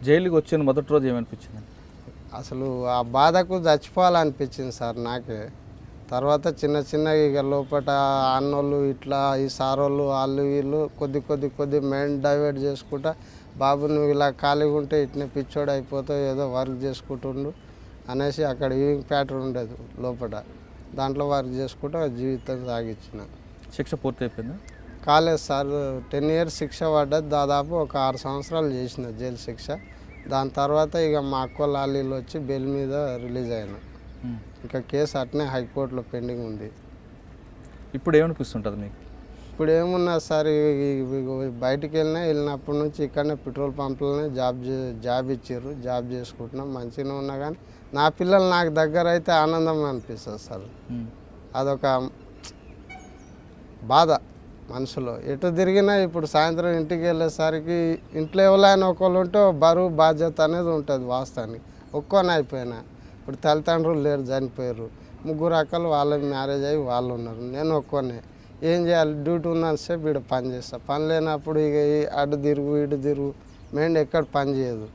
జైలుకి వచ్చిన మొదటి రోజు ఏమనిపించింది? అసలు ఆ బాధకు చచ్చిపోవాలనిపించింది సార్ నాకే. తర్వాత చిన్న చిన్నగా ఇక లోపల అన్నోళ్ళు ఇట్లా ఈ సారోళ్ళు వాళ్ళు వీళ్ళు కొద్ది మైండ్ డైవర్ట్ చేసుకుంటా, బాబు నువ్వు ఇలా ఖాళీగా ఉంటే ఇట్నే పిచ్చోడు అయిపోతావు, ఏదో వర్క్ చేసుకుంటుండు అనేసి అక్కడ ఈవింగ్ ప్యాటర్న్ ఉండేది లోపల, దాంట్లో వర్క్ చేసుకుంటూ జీవితం సాగించిన. శిక్ష పూర్తి అయిపోయిందా? కాలేదు సార్, 10 years శిక్ష పడ్డది. దాదాపు ఒక 6 సంవత్సరాలు చేసిన జైలు శిక్ష. దాని తర్వాత ఇక మా అక్క లాలీలు వచ్చి బెయిల్ మీద రిలీజ్ అయినా. ఇంకా కేసు అట్నే హైకోర్టులో పెండింగ్ ఉంది. ఇప్పుడు ఏమనిపిస్తుంటుంది మీకు? ఇప్పుడు ఏమున్నా సార్, బయటికి వెళ్ళినప్పటి నుంచి ఇక్కడనే పెట్రోల్ పంపులనే జాబ్ ఇచ్చారు, జాబ్ చేసుకుంటున్నాం, మంచిగా ఉన్నా. కానీ నా పిల్లలు నాకు దగ్గర అయితే ఆనందం అనిపిస్తుంది సార్. అదొక బాధ మనసులో. ఎటు తిరిగినా ఇప్పుడు సాయంత్రం ఇంటికి వెళ్ళేసరికి ఇంట్లో ఎవరైనా ఒకళ్ళు ఉంటే బరువు బాధ్యత అనేది ఉంటుంది. వాస్తవానికి ఒక్కొని అయిపోయినా. ఇప్పుడు తల్లిదండ్రులు లేరు, చనిపోయారు. 3 అక్కలు వాళ్ళ మ్యారేజ్ అయ్యి వాళ్ళు ఉన్నారు, నేను ఒక్కొనే. ఏం చేయాలి? డ్యూటీ ఉన్నంతసేపు ఇక్కడ పని చేస్తా, పని లేనప్పుడు ఇక అటు తిరుగు ఇటు తిరుగు, మైండ్ ఎక్కడ పని చేయదు.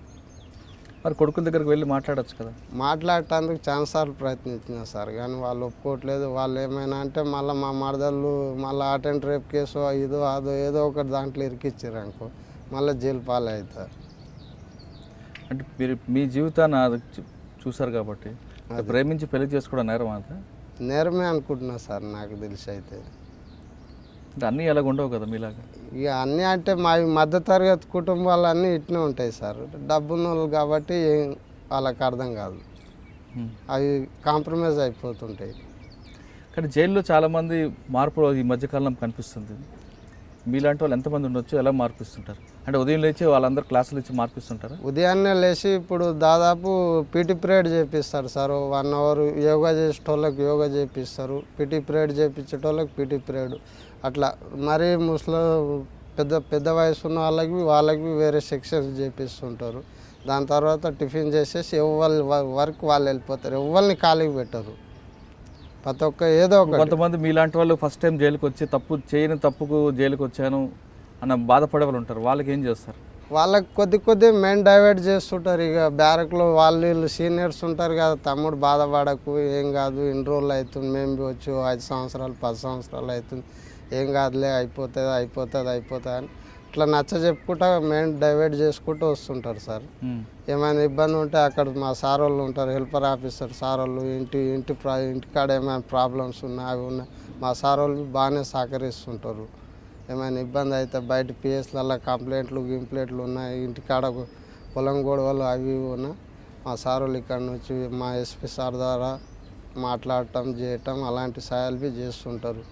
మరి కొడుకుల దగ్గరికి వెళ్ళి మాట్లాడచ్చు కదా? మాట్లాడటానికి చాలాసార్లు ప్రయత్నించిన సార్, కానీ వాళ్ళు ఒప్పుకోవట్లేదు. వాళ్ళు ఏమైనా అంటే మళ్ళీ మా మరదళ్ళు మళ్ళీ అటెండ్ రేప్ కేసు ఇదో అదో ఏదో ఒకటి దాంట్లో ఇరికిచ్చారు అనుకో, మళ్ళీ జైలు పాలు అవుతారు. అంటే మీరు మీ జీవితాన్ని చూసారు కాబట్టి ప్రేమించి పెళ్లి చేసుకోవడం నేరం అంతా? నేరమే అనుకుంటున్నా సార్ నాకు తెలిసి అయితే. అంటే అన్నీ ఎలాగ ఉండవు కదా మీలాగా? ఇక అన్నీ అంటే మా మధ్యతరగతి కుటుంబాలు అన్నీ ఇట్నే ఉంటాయి సార్. డబ్బున్న వాళ్ళు కాబట్టి వాళ్ళకి అర్థం కాదు, అవి కాంప్రమైజ్ అయిపోతుంటాయి. కానీ జైల్లో చాలామంది మార్పు ఈ మధ్యకాలం కనిపిస్తుంది. మీలాంటి వాళ్ళు ఎంతమంది ఉండొచ్చు, ఎలా మార్పిస్తుంటారు? అంటే ఉదయం లేచి వాళ్ళందరూ క్లాసులు ఇచ్చి మార్పిస్తుంటారు? ఉదయాన్నే లేచి ఇప్పుడు దాదాపు పీటీ పీరియడ్ చేపిస్తారు సార్. 1 hour యోగా చేసేటోళ్ళకి యోగా చేపిస్తారు, పీటీ పీరియడ్ చేయించేటోళ్ళకి పీటీ పీరియడ్. అట్లా మరీ పెద్ద వయసు ఉన్న వాళ్ళకి వేరే సెక్షన్స్ చేపిస్తుంటారు. దాని తర్వాత టిఫిన్ చేసేసి ఎవరి వర్క్ వాళ్ళు వెళ్ళిపోతారు, ఎవరిని ఖాళీకి పెట్టరు. ప్రతి ఒక్క ఏదో ఒక కొంతమంది మీలాంటి వాళ్ళు ఫస్ట్ టైం జైలుకి వచ్చి చేయని తప్పుకు జైలుకి వచ్చాను అన్న బాధపడే వాళ్ళు ఉంటారు, వాళ్ళకి ఏం చేస్తారు? వాళ్ళకి కొద్ది మైండ్ డైవర్ట్ చేస్తుంటారు. ఇక బ్యారక్లో వీళ్ళు సీనియర్స్ ఉంటారు కదా, తమ్ముడు బాధపడకు, ఏం కాదు, ఇన్ని రోజులు అవుతుంది, మేము వచ్చి 5 సంవత్సరాలు 10 సంవత్సరాలు అవుతుంది, ఏం కాదులే, అయిపోతుంది అని ఇట్లా నచ్చ చెప్పుకుంటా మైండ్ డైవర్ట్ చేసుకుంటూ వస్తుంటారు సార్. ఏమైనా ఇబ్బంది ఉంటే అక్కడ మా సార్ వాళ్ళు ఉంటారు, హెల్పర్ ఆఫీసర్ సార్ వాళ్ళు, ఇంటికాడ ఏమైనా ప్రాబ్లమ్స్ ఉన్నా అవి ఉన్నా మా సార్ వాళ్ళు బాగానే సహకరిస్తుంటారు. ఏమైనా ఇబ్బంది అయితే బయట పిఎస్లలో కంప్లైంట్లు ఉన్నాయి, ఇంటికాడ పొలం గొడవలు అవి ఉన్నా మా సార్ వాళ్ళు ఇక్కడ నుంచి మా ఎస్పీ సార్ ద్వారా మాట్లాడటం చేయటం అలాంటి సాయాలు చేస్తుంటారు.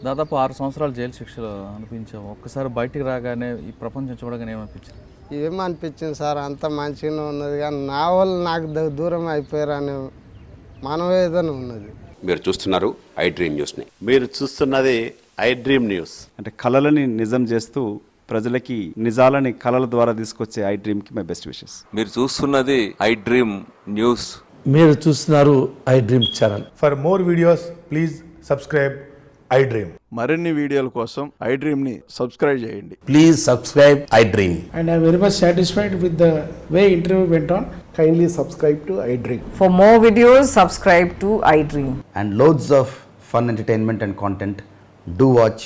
దాదాపు 6 సంవత్సరాలు జైలు శిక్షలు అనిపించావు. ఒక్కసారి బయటికి రాగానే ఈ ప్రపంచం చూడగానే ఏమనిపించింది? ఏమనిపించింది సార్, అంత మంచిగానే ఉన్నది, కానీ నా వాళ్ళు నాకు దూరం అయిపోయారనే మనవేదన ఉన్నది. మీరు చూస్తున్నారు ఐ డ్రీమ్ న్యూస్ని. మీరు చూస్తున్నది ఐ డ్రీమ్ న్యూస్. అంటే కళలని నిజం చేస్తూ ప్రజలకి నిజాలని కళల ద్వారా తీసుకొచ్చే ఐ డ్రీమ్కి మై బెస్ట్ విషెస్. మీరు చూస్తున్నది ఐ డ్రీమ్ న్యూస్. మీరు చూస్తున్నారు I dream channel. For more videos please subscribe I dream. మరిన్ని వీడియోల కోసం ఐ డ్రీమ్ని సబ్స్క్రైబ్ చేయండి. Please subscribe I dream. And I am very much satisfied with the way interview went on. Kindly subscribe to I Dream. For more videos, subscribe to I Dream. And loads of fun entertainment and content. Do watch